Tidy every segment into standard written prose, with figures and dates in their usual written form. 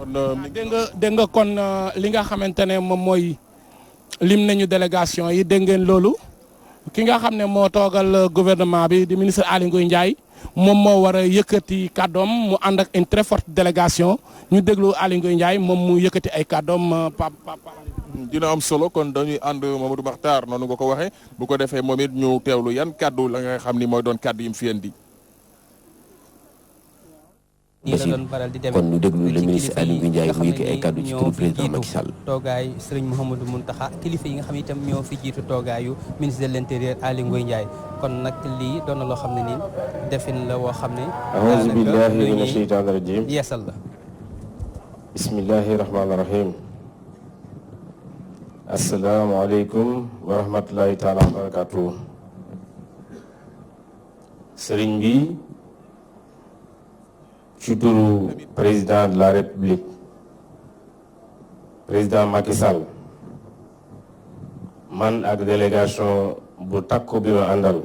dégg nga kon li nga xamante ne moom mooy lim nañu délégation yi dégg ngeen loolu ki nga xam ne moo toogal gouvernement bi di ministre Aly Ngouille Ndiaye moom moo war a yëkkati kàddoom mu ànd ak une très forte délégation ñu déglu Aly Ngouille Ndiaye moom mu yëkkati ay kàddoom dina am solo kon dañuy ànd Mamadou Makhtar noonu nga ko waxee bu ko defee moom it ñu teewlu yan kàddu la nga xam ni mooy doon kàddu yi mu fi indi. kon ñu déglu le ministre Aly Ngouille Ndiaye mu yëkkati ay kàddu ci turu président Macky Sall. toogaay Serigne Mouhamadou Mountakha kilifa yi nga xam itam ñoo fi jiitu toogaayu ministre de l'intérieur Aly Ngouille Ndiaye kon nag lii doon na loo xam ne nii defin la woo xam ne. a'uuzu billahi mina shaytaani rajiim yeesal la. bismillahi rahmaani rahim. asalaamaaleykum wa rahmatulahi taala wa barakatuh. sëriñ bi ci turu président de la république président Macky Sall man ak délégation bu takku bi ma àndal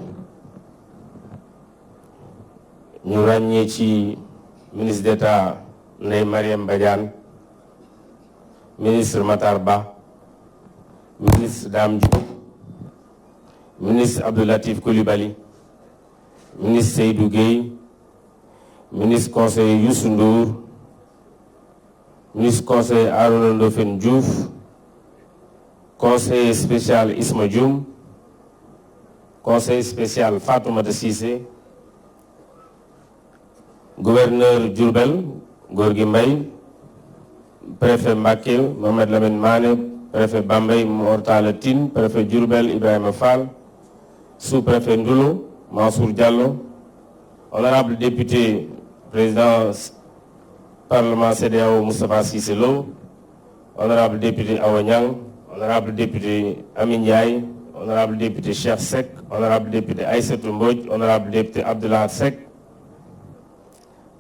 ñu ràññee ci ministre d'État Ndeye Marième Badiane ministre Matar Ba ministre Dame Diop ministre Abdou Latif Coulibaly ministre Seydou Guèye ministre conseiller Youssou Ndour ministre conseiller Arouna Ndofène Diouf conseiller spécial Isma Dioum conseiller spécial Fatoumata Cissé gouverneur Diourbel Gorgui Mbaye préfet Mbacké Mohamed Lamine Mané préfet Bambey Mor Talla Tine préfet Diourbel Ibrahima Fall sous-préfet Ndoulo Mansour Diallo honorable député président parlement CEDEAO Moustapha Cissé Lo honorable député Awa Niang honorable député Amin Ndiaye honorable député Cheikh Seck honorable député Aïssatou Mbodj honorable député Abdoulaye Seck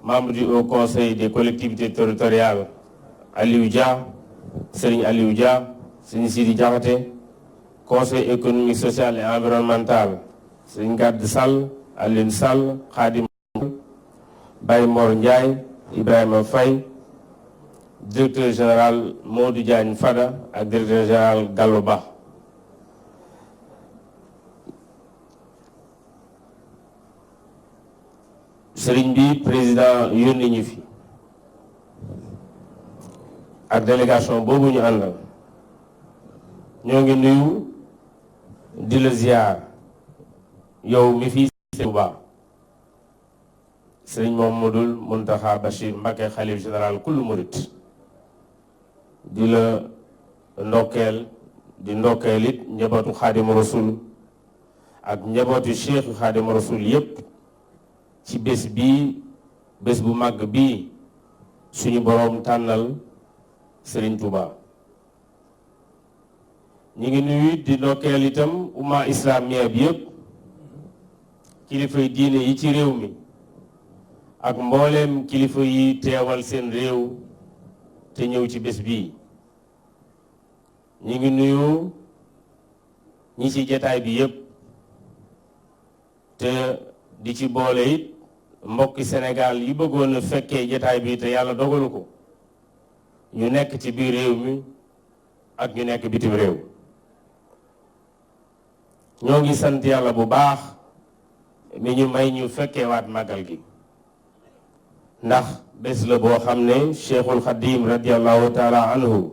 membre du Haut Conseil des collectivités territoriales Aliou Dia Serigne Aliou Dia Serigne Sidi Diakhaté conseil économique social et environnemental Serigne Gade Sall Alioune Sall Khadim Baye Mor Ndiaye Ibrahima Faye directeur général Modou Diagne Fada ak directeur général Gallo Ba Serigne bi président yónni ñu fi ak délégation boobu ñu àndal ñoo ngi nuyu di la ziar yow mi fii Touba Serigne Mouhamadoul Mountakha Bachir Mbacké xalif général kullu murit di la ndokkeel di ndokkeel it njabootu Xaadimu Rasul ak njabootu Cheikh Xaadimu Rasul yépp ci bés bii bés bu màgg bii suñu boroom tànnal Serigne Touba ñu ngi nuyu di ndokkeel itam umma islamiya bi yépp kilifay diine yi ci réew mi ak mbooleem kilifa yi teewal seen réew te ñëw ci bés bii ñu ngi nuyu ñi ci jataay bi yépp te di ci boole it mbokki Sénégal yi bëggoon a fekkee jataay bi te yàlla dogalu ko ñu nekk ci biir réew mi ak ñu nekk bitim réew ñoo ngi sant yàlla bu baax mi ñu may ñu fekkeewaat màggal gi ndax bés la boo xam ne Cheikhul Khadim radiallahu taala anhu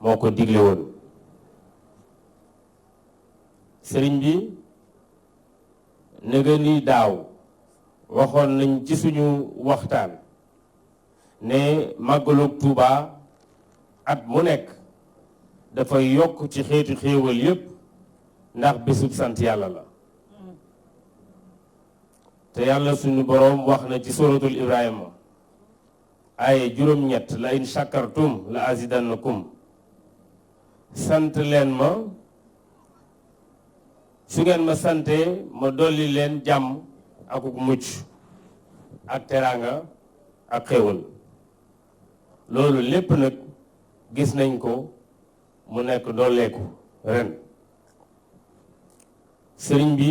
moo ko digle woon sëriñ bi nëga ni daaw waxoon nañ ci suñu waxtaan ne màggalug Tuuba at mu nekk dafay yokk ci xeeti xéewal yépp ndax bésub sant yàlla la te yàlla suñu boroom wax na ci suratul Ibrahima ay juróom-ñett la in shakartum la azidannakum sant leen ma su ngeen ma sante ma dolli leen jàmm akuk mucc ak teraanga ak xéewal loolu lépp nag gis nañ ko mu nekk dooleeku ren sëriñ bi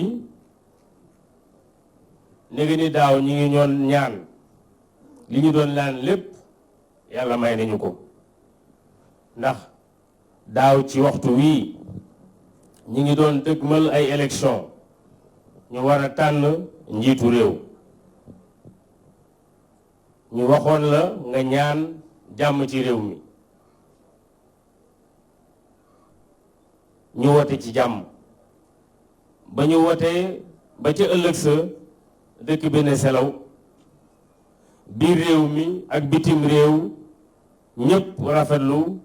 léegi ni daaw ñi ngi ñoon ñaan li ñu doon laan lépp yàlla may nañu ko ndax daaw ci waxtu wii ñi ngi doon dëgmal ay élection ñu war a tànn njiitu réew ñu waxoon la nga ñaan jàmm ci réew mi ñu wote ci jàmm ba ñu wotee ba ca ëllëg sa dëkk bi ne selaw biir réew mi ak bitim réew ñëpp rafetlu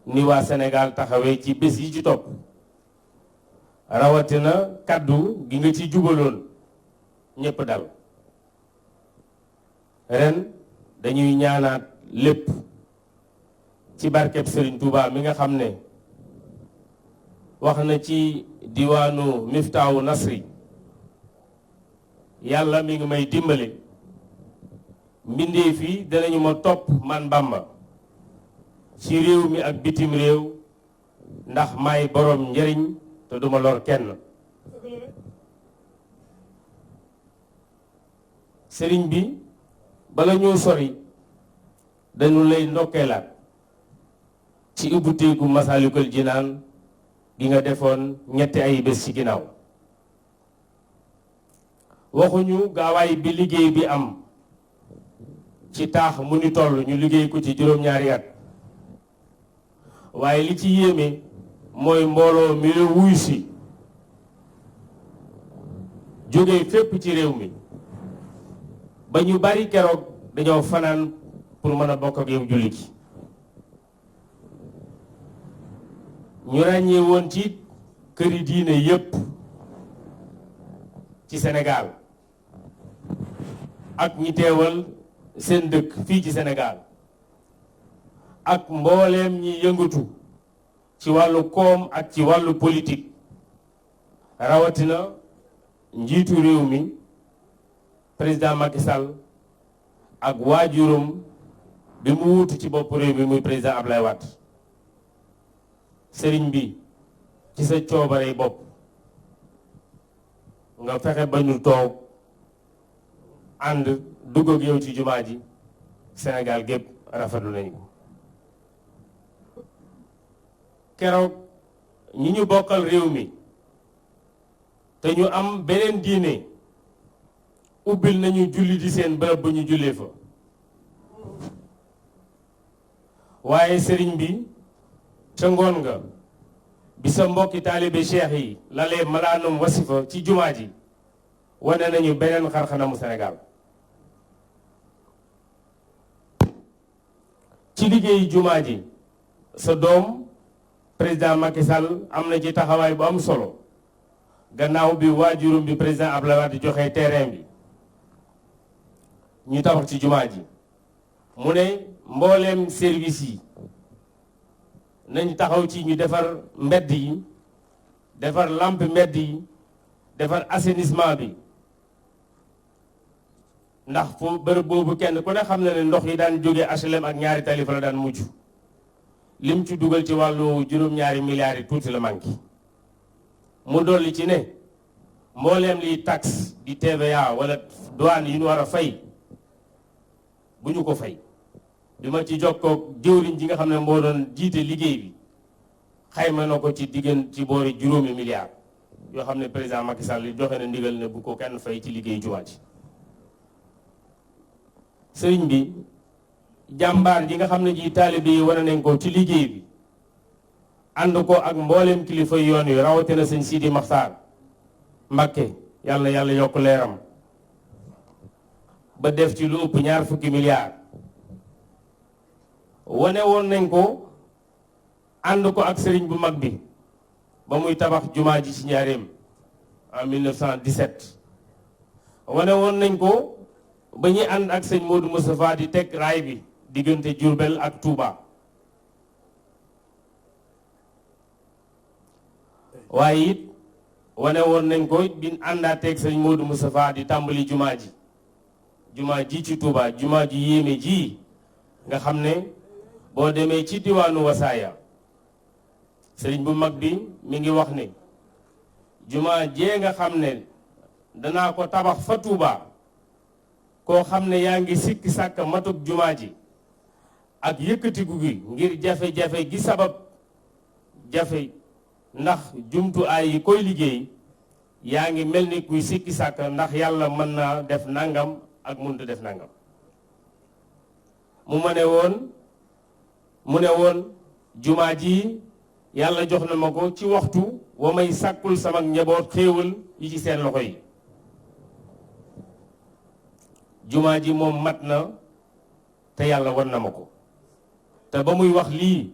ni waa Sénégal taxawee ci bés yi ci topp rawatina kaddu gi nga ci jubaloon ñëpp dal ren dañuy ñaanaat lépp ci barkeb Serigne Touba mi nga xam ne wax na ci diwaanu Miftaahu Nasri yàlla mi ngi may dimbale mbindeef yi danañu ma topp man Bamba ci réew mi ak bitim réew ndax may boroom njariñ te duma lor kenn sëriñ bi bala ñoo sori dañu lay ndokkeelaat ci ubbuteeku Masaalikul Jinaan gi nga defoon ñetti ay bés ci ginnaaw waxuñu gaawaay bi liggéey bi am ci taax mu ni toll ñu liggéey ko ci juróom-ñaari at waaye li ci yéeme mooy mbooloo mi la wuy si jóge fépp ci réew mi ba ñu bari keroog dañoo fanaan pour mën a bokk ak yow julli gi ñu ràññee woon ci këri diine yépp ci Sénégal ak ñi teewal seen dëkk fii ci Sénégal ak mbooleem ñi yëngatu ci wàllu koom ak ci wàllu politique rawatina njiitu réew mi président Macky Sall ak waajuram bi mu wuutu ci bopp réew mi muy président Ablaye Wade sëriñ bi ci sa coobarey bopp nga fexe ba ñu toog ànd dugg ak yow ci jumaa ji Sénégal gépp rafetlu nañu ko keroog ñi ñu bokkal réew mi te ñu am beneen diine ubbil nañu julli di seen bërëb bu ñu jullee fa waaye sëriñ bi ca ngoon nga bi sa mbokki taalibe cheikh yi lalee malaanum wasifa ci jumaa ji wane nañu beneen xarxanamu Sénégal ci liggéeyu jumaa ji sa doom président Macky Sall am na ci taxawaay bu am solo gannaaw bi waajurum bi président Abdoulaye Wade joxe terrain bi ñu tabax ci jumaa ji mu ne mbooleem service yi nañ taxaw ci ñu defar mbedd yi defar lampe mbedd yi defar assainissement bi ndax fu bërëb boobu kenn ku ne xam na ne ndox yi daan jóge HLM ak ñaari tali fa la daan mujj lim ci dugal ci wàllu juróom-ñaari milliards yi tuuti la manqué mu dolli ci ne mbooleem liy taxe di TVA wala douane yi ñu war a fay bu ñu ko fay bi ma ci jokkoo jëwriñ ji nga xam ne moo doon jiite liggéey bi xayma na ko ci ci boori juróomi milliards yoo xam ne président Macky Sall joxe na ndigal ne bu ko kenn fay ci liggéey jumaa ji sëriñ bi jàmbaar ji nga xam ne ji taalibe yi wane nañ ko ci liggéey bi ànd ko ak mbooleem kilifa yoon wi rawatina sëñ Sidi Maxtaar Mbakke yàlla yàlla yokk leeram ba def ci lu ëpp 20 milliards wane woon nañ ko ànd ko ak sëriñ bu mag bi ba muy tabax jumaa ji ci Njaaréem en 1917 wane woon nañ ko ba ñuy ànd ak sëñ Modou Moustapha di teg raay bi diggante Diourbel ak Touba waaye it wane woon nañ ko bi àndaateeg sëñ Modou Moustapha di tàmbali jumaa ji ci Touba jumaa ji yéeme ji nga xam ne boo demee ci diwaanu Wasaaya sëriñ bu mag bi mi ngi wax ne jumaa jee nga xam ne danaa ko tabax fa Touba koo xam ne yaa ngi sikki sàkk matuk jumaa ji ak yëkkatiku gi ngir jafe-jafe gi sabab jafe ndax jumtuwaay yi koy liggéey yaa ngi mel ni kuy sikki sàkk ndax yàlla mën naa def nangam ak mënut a def nangam mu ne woon jumaa ji yàlla jox na ma ko ci waxtu wa may sàkkul sama njaboot xéewal yi ci seen loxo yi jumaa ji moom mat na te yàlla wan na ma ko te ba muy wax lii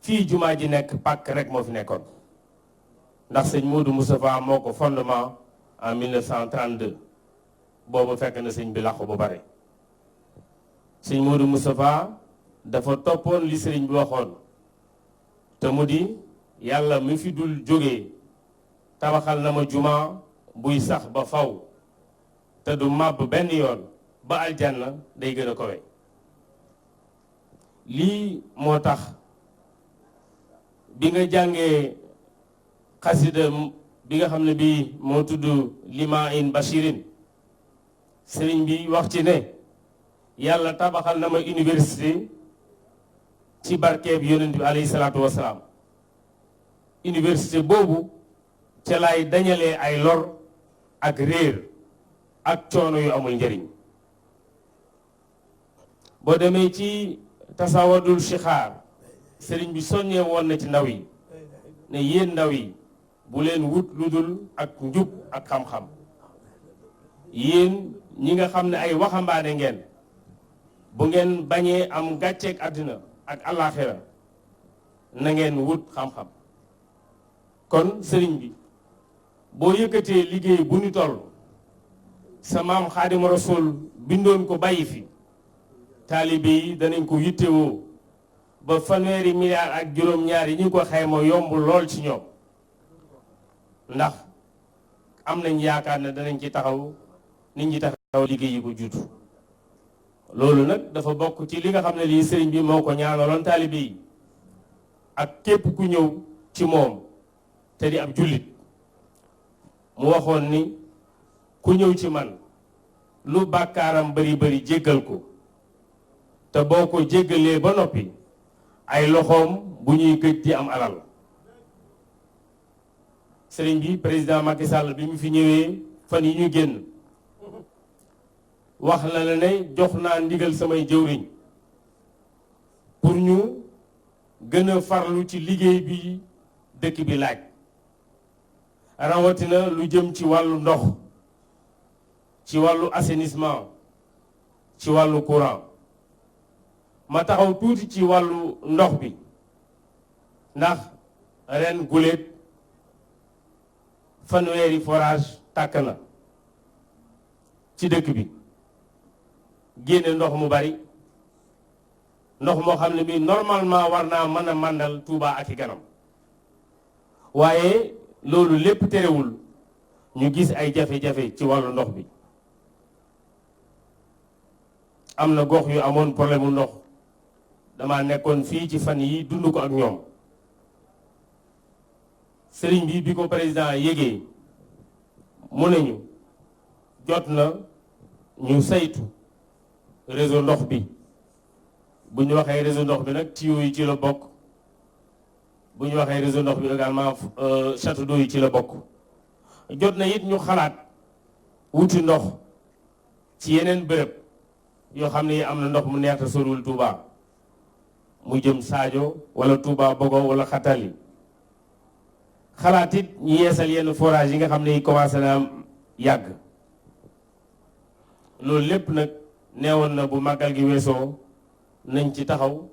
fii jumaa ji nekk pàkk rek moo fi nekkoon ndax sëñ Modou Moustapha moo ko fondement en 1932 boobu fekk na sëñ bi làqu bu bare sëñ Modou Moustapha dafa toppoon li sëriñ bi waxoon te mu di yàlla mi fi dul jógee tabaxal na ma jumaa buy sax ba faw te du màbb benn yoon ba aljanna day gën a kowe lii moo tax bi nga jàngee xasida bi nga xam ne bii moo tudd lima in bashirin sëriñ bi wax ci ne yàlla tabaxal na ma université ci barkeeb yonent bi alayhi salaatu wasalaam université boobu ca laay dañalee ay lor ak réer ak coono yu amul njëriñ boo demee ci tasawadul shixaar sëriñ bi soññee woon na ci ndaw yi ne yéen ndaw yi bu leen wut lu dul ak njub ak xam-xam yéen ñi nga xam ne ay waxambaane ngeen bu ngeen bañee am gàcceeg àddina ak àllaaxira na ngeen wut xam-xam kon sëriñ bi boo yëkkatee liggéey bu ñu toll sa maam Xaadimu Rasuul bindoon ko bàyyi fi taalibe yi danañ ko yittewoo ba fanweeri milliards ak juróom-ñaar yi ñu ko xayma yomb lool ci ñoom ndax am nañ yaakaar ne danañ ci taxaw nit ñi taxaw liggéey yi ko juutu loolu nag dafa bokk ci li nga xam ne lii sëriñ bi moo ko ñaanaloon taalibe yi ak képp ku ñëw ci moom te di ab jullit mu waxoon ni ku ñëw ci man lu bàkkaaram bari bari jéggal ko te boo ko jéggalee ba noppi ay loxoom bu ñuy gëj di am alal sëriñ bi président Macky Sall bi mu fi ñëwee fan yi ñu génn wax na la ne jox naa ndigal samay jëwriñ pour ñu gën a farlu ci liggéey bi dëkk bi laaj rawatina lu jëm ci wàllu ndox ci wàllu assainissement ci wàllu courant ma taxaw tuuti ci wàllu ndox bi ndax ren guléet fanweeri forage tàkk na ci dëkk bi génne ndox mu bari ndox moo xam ne bi normalement war naa mën a màndal Touba ak i ganam waaye loolu lépp terewul ñu gis ay jafe-jafe ci wàllu ndox bi am na gox yu amoon problème mu ndox dama nekkoon fii ci fan yi dund ko ak ñoom sëriñ bi ko président yégee mu nañu jot na ñu saytu réseau ndox bi bu ñu waxee réseau ndox bi nag tuyau yi ci la bokk bu ñu waxee réseau ndox bi également château d'eau yi ci la bokk jot na it ñu xalaat wuti ndox ci yeneen bërëb yoo xam ne am na ndox mu neex te sorul Touba mu jëm Sadio wala Touba Bogo wala Xatali xalaat it ñu yeesal yenn forage yi nga xam ne commencé na yàgg loolu lépp nag neewoon na bu màggal gi weesoo nañ ci taxaw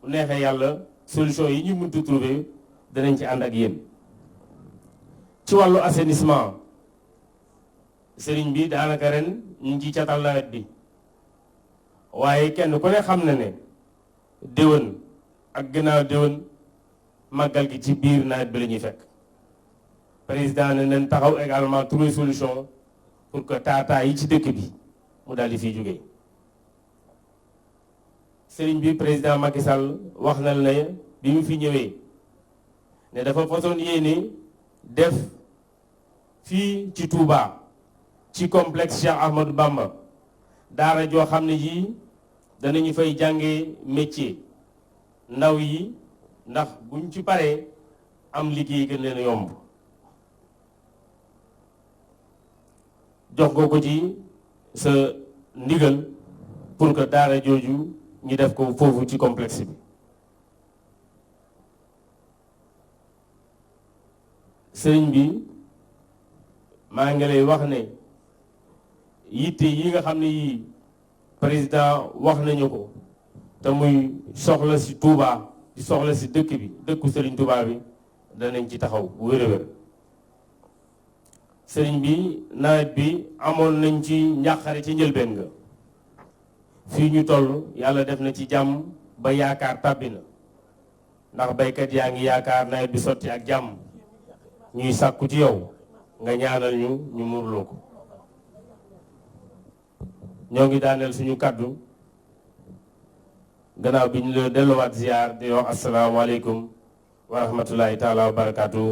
bu neexee yàlla solution yi ñu mëntu trouver danañ ci ànd ak yéen ci wàllu assainissement sëriñ bi daanaka ren ñu ngi ci catal nawet bi waaye kenn ku ne xam na ne déwén ak gannaaw déwén màggal gi ci biir nawet bi la ñuy fekk président ne nañ taxaw également trouver solution pour que taataa yi ci dëkk bi mu daal di fiy jógee sëriñ bi président Macky Sall wax na la ne bi mu fi ñëwee ne dafa façon yéene def fii ci Touba ci complexe Cheikh Ahmadou Bamba daara joo xam ne ji danañu fay jàngee métier ndaw yi ndax buñ ci paree am liggéey gën leen yomb jox ko ci sa ndigal pour que daara jooju ñu def ko foofu ci complexe bi sëriñ bi maa ngi lay wax ne yitte yi nga xam ne yii président wax nañu ko te muy soxla si Touba di soxla si dëkk bi dëkku sëriñ Touba bi danañ ci taxaw bu wér-wér sëriñ bi nawet bi amoon nañ ci njàqare ci njëlbeen nga fii ñu toll yàlla def na ci jàmm ba yaakaar tàbbi na ndax baykat yaa ngi yaakaar nawet bi sotti ak jàmm ñuy sàkku ci yow nga ñaanal ñu murloo ko ñoo ngi daaneel suñu kàddu gannaaw bi ñu la delluwaat ziar di wax asalaamaaleykum wa rahmatullahi taala wa barakaatu